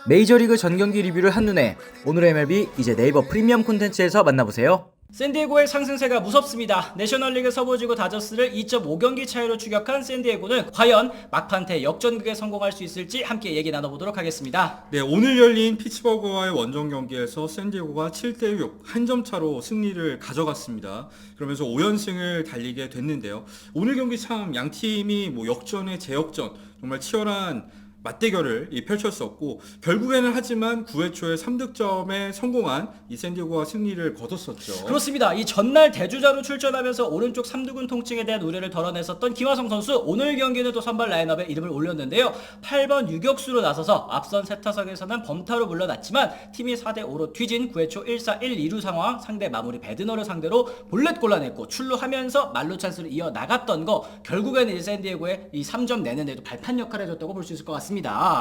메이저리그 전경기 리뷰를 한눈에 오늘의 MLB 이제 네이버 프리미엄 콘텐츠에서 만나보세요. 샌디에고의 상승세가 무섭습니다. 내셔널리그 서부지구 다저스를 2.5경기 차이로 추격한 샌디에고는 과연 막판태 역전극에 성공할 수 있을지 함께 얘기 나눠보도록 하겠습니다. 네, 오늘 열린 피츠버그와의 원정 경기에서 샌디에고가 7대6 한 점 차로 승리를 가져갔습니다. 그러면서 5연승을 달리게 됐는데요. 오늘 경기 참 양 팀이 역전에 재역전 정말 치열한 맞대결을 펼쳤었고 결국에는 하지만 9회 초에 3득점에 성공한 이 샌디에고가 승리를 거뒀었죠. 그렇습니다. 이 전날 대주자로 출전하면서 오른쪽 삼두근 통증에 대한 우려를 덜어냈었던 김하성 선수, 오늘 경기는 또 선발 라인업에 이름을 올렸는데요. 8번 유격수로 나서서 앞선 세 타석에서는 범타로 물러났지만 팀이 4대5로 뒤진 9회 초 1사 1-2루 상황, 상대 마무리 베드너를 상대로 볼넷 골라냈고 출루하면서 만루 찬스를 이어나갔던 거, 결국에는 이 샌디에고의 이 3점 내는 데도 발판 역할을 해줬다고 볼 수 있을 것 같습니다.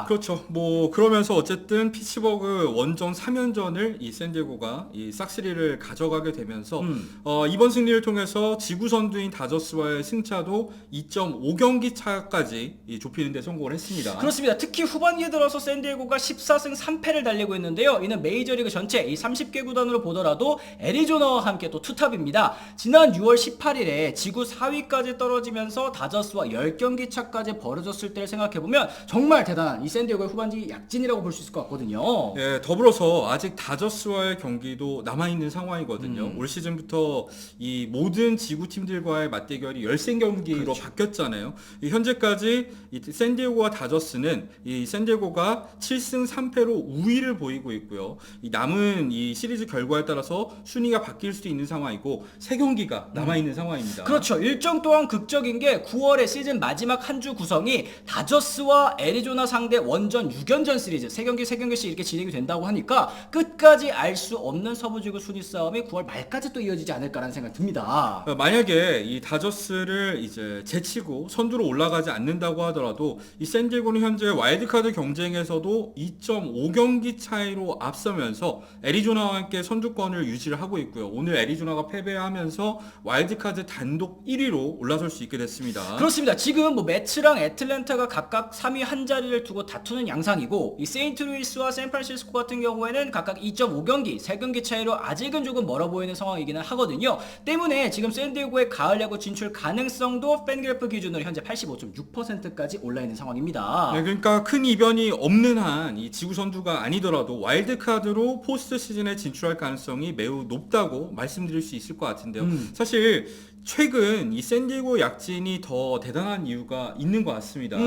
그렇죠. 그러면서 어쨌든 피츠버그 원정 3연전을 이 샌디에고가 이 싹쓸이를 가져가게 되면서 이번 승리를 통해서 지구 선두인 다저스와의 승차도 2.5경기 차까지 좁히는 데 성공을 했습니다. 그렇습니다. 특히 후반기에 들어서 샌디에고가 14승 3패를 달리고 있는데요. 이는 메이저리그 전체 이 30개 구단으로 보더라도 애리조나와 함께 또 투탑입니다. 지난 6월 18일에 지구 4위까지 떨어지면서 다저스와 10경기 차까지 벌어졌을 때를 생각해보면 정말 대단한 이 샌디에고의 후반기 약진이라고 볼 수 있을 것 같거든요. 네, 더불어서 아직 다저스와의 경기도 남아있는 상황이거든요. 올 시즌부터 이 모든 지구 팀들과의 맞대결이 13경기로 그렇죠. 바뀌었잖아요. 현재까지 이 샌디에고와 다저스는 이 샌디에고가 7승 3패로 우위를 보이고 있고요. 이 남은 이 시리즈 결과에 따라서 순위가 바뀔 수도 있는 상황이고 3경기가 남아있는 상황입니다. 그렇죠. 일정 또한 극적인 게 9월에 시즌 마지막 한 주 구성이 다저스와 애리조나 상대 원전 6연전 시리즈 3경기씩 이렇게 진행이 된다고 하니까 끝까지 알 수 없는 서부지구 순위 싸움이 9월 말까지 또 이어지지 않을까라는 생각이 듭니다. 만약에 이 다저스를 이제 제치고 선두로 올라가지 않는다고 하더라도 이 샌디에고는 현재 와일드카드 경쟁에서도 2.5경기 차이로 앞서면서 애리조나와 함께 선두권을 유지를 하고 있고요. 오늘 애리조나가 패배하면서 와일드카드 단독 1위로 올라설 수 있게 됐습니다. 그렇습니다. 지금 매츠랑 애틀랜타가 각각 3위 한 자리를 두고 다투는 양상이고, 이 세인트루이스와 샌프란시스코 같은 경우에는 각각 2.5경기, 3경기 차이로 아직은 조금 멀어 보이는 상황이기는 하거든요. 때문에 지금 샌디에고의 가을 야구 진출 가능성도 팬그래프 기준으로 현재 85.6%까지 올라 있는 상황입니다. 네, 그러니까 큰 이변이 없는 한 이 지구 선두가 아니더라도 와일드카드로 포스트 시즌에 진출할 가능성이 매우 높다고 말씀드릴 수 있을 것 같은데요. 사실 최근 이 샌디에고 약진이 더 대단한 이유가 있는 것 같습니다.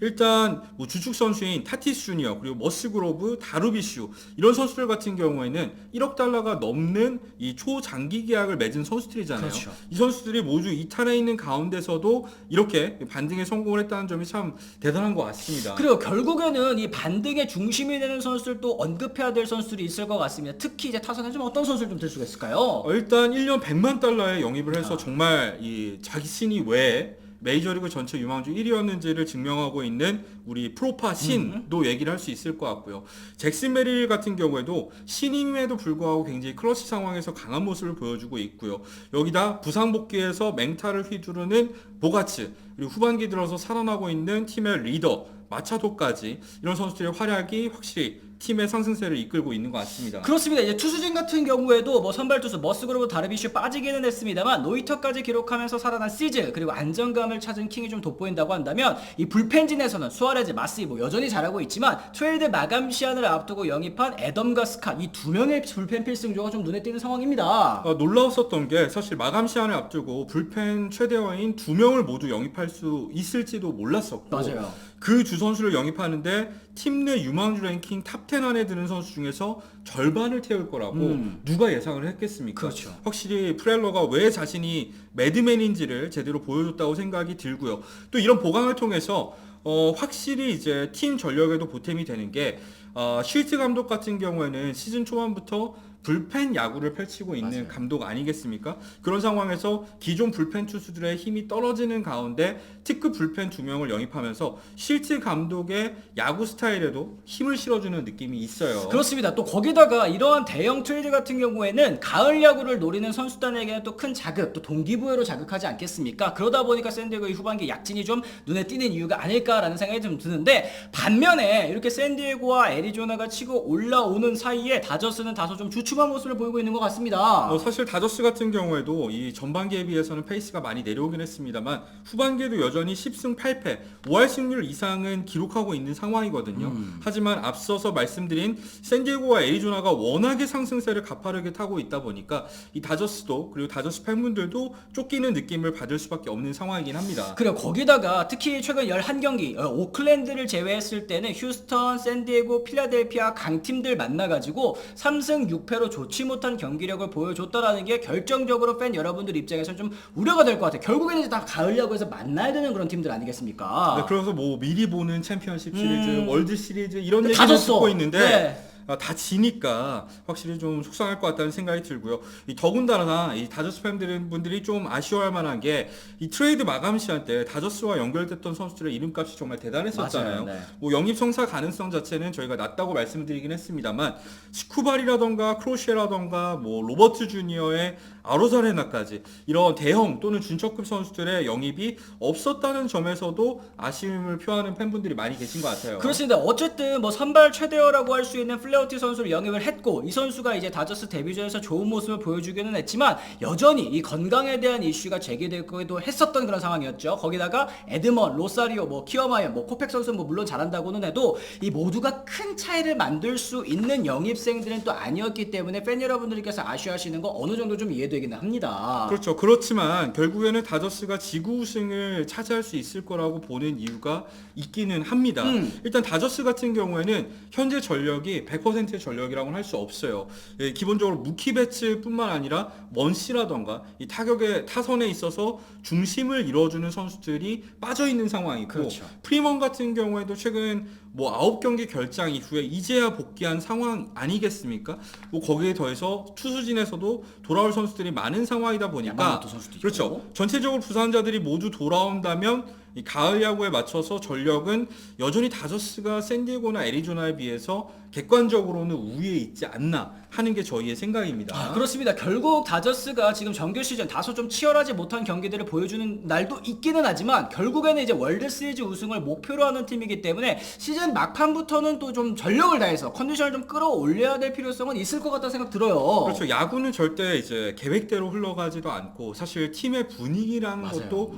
일단 주축 선수인 타티스 주니어, 그리고 머스그로브, 다루비슈 이런 선수들 같은 경우에는 1억 달러가 넘는 이 초장기 계약을 맺은 선수들이잖아요. 그렇죠. 이 선수들이 모두 이탈해 있는 가운데서도 이렇게 반등에 성공을 했다는 점이 참 대단한 것 같습니다. 그리고 결국에는 이 반등의 중심이 되는 선수들도 언급해야 될 선수들이 있을 것 같습니다. 특히 이제 타선에 좀 어떤 선수를 좀 들 수가 있을까요? 일단 1년 100만 달러에 영입을 해서 정말 이 자기 신이 왜 메이저리그 전체 유망주 1위였는지를 증명하고 있는 우리 프로파 신도 얘기를 할 수 있을 것 같고요. 잭슨 메릴 같은 경우에도 신임에도 불구하고 굉장히 클러치 상황에서 강한 모습을 보여주고 있고요. 여기다 부상 복귀해서 맹타를 휘두르는 보가츠, 그리고 후반기 들어서 살아나고 있는 팀의 리더 마차도까지 이런 선수들의 활약이 확실히 팀의 상승세를 이끌고 있는 것 같습니다. 그렇습니다. 이제 투수진 같은 경우에도 선발 투수 머스그로브, 다르비슈 빠지기는 했습니다만 노히터까지 기록하면서 살아난 시즈, 그리고 안정감을 찾은 킹이 좀 돋보인다고 한다면 이 불펜진에서는 수아레즈, 마스이 여전히 잘하고 있지만 트레이드 마감 시한을 앞두고 영입한 애덤과 스캇, 이 두 명의 불펜 필승조가 좀 눈에 띄는 상황입니다. 놀라웠었던 게 사실 마감 시한을 앞두고 불펜 최대화인 2명을 모두 영입할 수 있을지도 몰랐었고, 맞아요. 그 두 선수를 영입하는데 팀 내 유망주 랭킹 탑10 안에 드는 선수 중에서 절반을 태울 거라고 누가 예상을 했겠습니까? 그렇죠. 확실히 프렐러가 왜 자신이 매드맨인지를 제대로 보여줬다고 생각이 들고요. 또 이런 보강을 통해서 확실히 이제 팀 전력에도 보탬이 되는 게 쉴트 감독 같은 경우에는 시즌 초반부터 불펜 야구를 펼치고 있는 맞아요. 감독 아니겠습니까? 그런 상황에서 기존 불펜 투수들의 힘이 떨어지는 가운데 특급 불펜 2명을 영입하면서 실제 감독의 야구 스타일에도 힘을 실어주는 느낌이 있어요. 그렇습니다. 또 거기다가 이러한 대형 트레이드 같은 경우에는 가을 야구를 노리는 선수단에게는 또 큰 자극, 또 동기부여로 자극하지 않겠습니까? 그러다 보니까 샌디에고의 후반기 약진이 좀 눈에 띄는 이유가 아닐까라는 생각이 좀 드는데, 반면에 이렇게 샌디에고와 애리조나가 치고 올라오는 사이에 다저스는 다소 좀 주춤한 모습을 보이고 있는 것 같습니다. 사실 다저스 같은 경우에도 이 전반기에 비해서는 페이스가 많이 내려오긴 했습니다만 후반기에도 여전히 10승 8패 5할 승률 이상은 기록하고 있는 상황이거든요. 하지만 앞서서 말씀드린 샌디에고와 애리조나가 워낙에 상승세를 가파르게 타고 있다 보니까 이 다저스도, 그리고 다저스 팬분들도 쫓기는 느낌을 받을 수밖에 없는 상황이긴 합니다. 그리고 거기다가 특히 최근 11경기 오클랜드를 제외했을 때는 휴스턴, 샌디에고, 필라델피아 강팀들 만나가지고 3승 6패로 좋지 못한 경기력을 보여줬다라는 게 결정적으로 팬 여러분들 입장에서는 좀 우려가 될 것 같아요. 결국에는 이제 다 가을 야구에서 만나야 되는 그런 팀들 아니겠습니까? 네, 그래서 뭐 미리 보는 챔피언십 시리즈, 월드 시리즈 이런 얘기를 다졌어. 듣고 있는데 네. 다 지니까 확실히 좀 속상할 것 같다는 생각이 들고요. 더군다나 이 다저스 팬분들이 좀 아쉬워할 만한 게 이 트레이드 마감 시한 때 다저스와 연결됐던 선수들의 이름값이 정말 대단했었잖아요. 맞아요. 네. 뭐 영입 성사 가능성 자체는 저희가 낮다고 말씀드리긴 했습니다만 스쿠발이라던가 크로시에라던가 뭐 로버트 주니어의 아로자레나까지 이런 대형 또는 준척급 선수들의 영입이 없었다는 점에서도 아쉬움을 표하는 팬분들이 많이 계신 것 같아요. 그렇습니다. 어쨌든 뭐 선발 최대어라고 할 수 있는 플레어티 선수를 영입을 했고, 이 선수가 이제 다저스 데뷔전에서 좋은 모습을 보여주기는 했지만 여전히 이 건강에 대한 이슈가 제기되기도 했었던 그런 상황이었죠. 거기다가 에드먼, 로사리오, 뭐 키어마이언, 뭐 코펙 선수는 뭐 물론 잘한다고는 해도 이 모두가 큰 차이를 만들 수 있는 영입생들은 또 아니었기 때문에 팬 여러분들께서 아쉬워하시는 거 어느 정도 좀 이해되기는 합니다. 그렇죠. 그렇지만 결국에는 다저스가 지구 우승을 차지할 수 있을 거라고 보는 이유가 있기는 합니다. 일단 다저스 같은 경우에는 현재 전력이 100%의 전력이라고는 할 수 없어요. 예, 기본적으로 무키 배츠뿐만 아니라 먼시라던가 이 타격의 타선에 있어서 중심을 이뤄주는 선수들이 빠져 있는 상황이고, 그렇죠. 프리먼 같은 경우에도 최근 뭐 9경기 결장 이후에 이제야 복귀한 상황 아니겠습니까? 뭐 거기에 더해서 투수진에서도 돌아올 선수들이 많은 상황이다 보니까, 야마모토 선수도 있고. 그렇죠. 전체적으로 부상자들이 모두 돌아온다면 이 가을 야구에 맞춰서 전력은 여전히 다저스가 샌디에고나 애리조나에 비해서 객관적으로는 우위에 있지 않나 하는 게 저희의 생각입니다. 그렇습니다. 결국 다저스가 지금 정규 시즌 다소 좀 치열하지 못한 경기들을 보여주는 날도 있기는 하지만 결국에는 이제 월드 시리즈 우승을 목표로 하는 팀이기 때문에 시즌 막판부터는 또 좀 전력을 다해서 컨디션을 좀 끌어올려야 될 필요성은 있을 것 같다는 생각 들어요. 그렇죠. 야구는 절대 이제 계획대로 흘러가지도 않고 사실 팀의 분위기라는 맞아요. 것도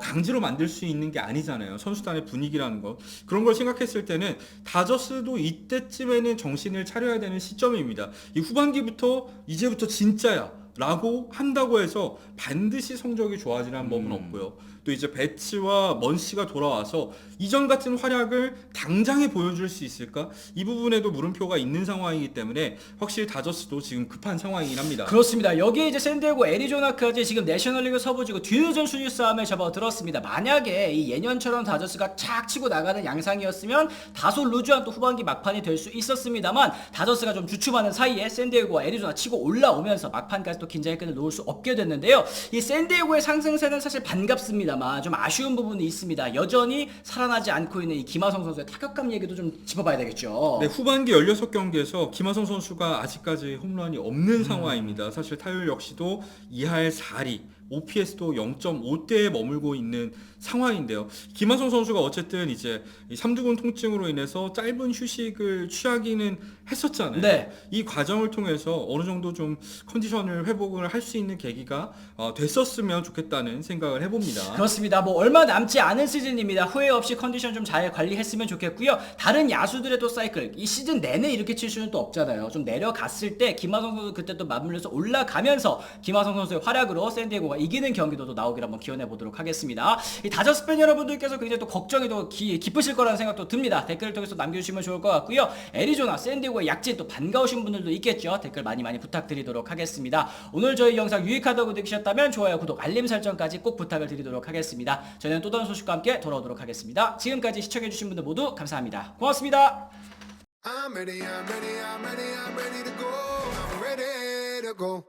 강제로 만들 수 있는 게 아니잖아요. 선수단의 분위기라는 거. 그런 걸 생각했을 때는 다저스도 이때쯤에는 정신을 차려야 되는 시점입니다. 이 후반기부터 이제부터 진짜야 라고 한다고 해서 반드시 성적이 좋아지는 법은 없고요. 또 이제 배츠와 먼시가 돌아와서 이전 같은 활약을 당장에 보여줄 수 있을까? 이 부분에도 물음표가 있는 상황이기 때문에 확실히 다저스도 지금 급한 상황이긴 합니다. 그렇습니다. 여기에 이제 샌디에고, 애리조나까지 지금 내셔널리그 서부지구 뒤늦은 순위 싸움에 접어들었습니다. 만약에 이 예년처럼 다저스가 착 치고 나가는 양상이었으면 다소 루즈한 또 후반기 막판이 될 수 있었습니다만, 다저스가 좀 주춤하는 사이에 샌디에고와 애리조나 치고 올라오면서 막판까지 또 긴장의 끈을 놓을 수 없게 됐는데요. 이 샌디에고의 상승세는 사실 반갑습니다만 좀 아쉬운 부분이 있습니다. 여전히 살아나지 않고 있는 이 김하성 선수의 타격감 얘기도 좀 짚어봐야 되겠죠. 네, 후반기 16경기에서 김하성 선수가 아직까지 홈런이 없는 상황입니다. 사실 타율 역시도 2할 4리, OPS도 0.5대에 머물고 있는 상황인데요. 김하성 선수가 어쨌든 이제 이 삼두근 통증으로 인해서 짧은 휴식을 취하기는 했었잖아요. 네. 이 과정을 통해서 어느 정도 좀 컨디션을 회복을 할 수 있는 계기가 됐었으면 좋겠다는 생각을 해봅니다. 그렇습니다. 뭐 얼마 남지 않은 시즌입니다. 후회 없이 컨디션 좀 잘 관리했으면 좋겠고요. 다른 야수들의 또 사이클, 이 시즌 내내 이렇게 칠 수는 또 없잖아요. 좀 내려갔을 때 김하성 선수 그때 또 맞물려서 올라가면서 김하성 선수의 활약으로 샌디에고가 이기는 경기도 또 나오길 한번 기원해 보도록 하겠습니다. 이 다저스 팬 여러분들께서 굉장히 또 걱정이 또 기쁘실 거라는 생각도 듭니다. 댓글을 통해서 남겨주시면 좋을 것 같고요. 애리조나, 샌디에고의 약진 또 반가우신 분들도 있겠죠. 댓글 많이 부탁드리도록 하겠습니다. 오늘 저희 영상 유익하다고 느끼셨다면 좋아요, 구독, 알림 설정까지 꼭 부탁을 드리도록 하겠습니다. 저희는 또 다른 소식과 함께 돌아오도록 하겠습니다. 지금까지 시청해주신 분들 모두 감사합니다. 고맙습니다. I'm ready, I'm ready, I'm ready, I'm ready to go. I'm ready to go.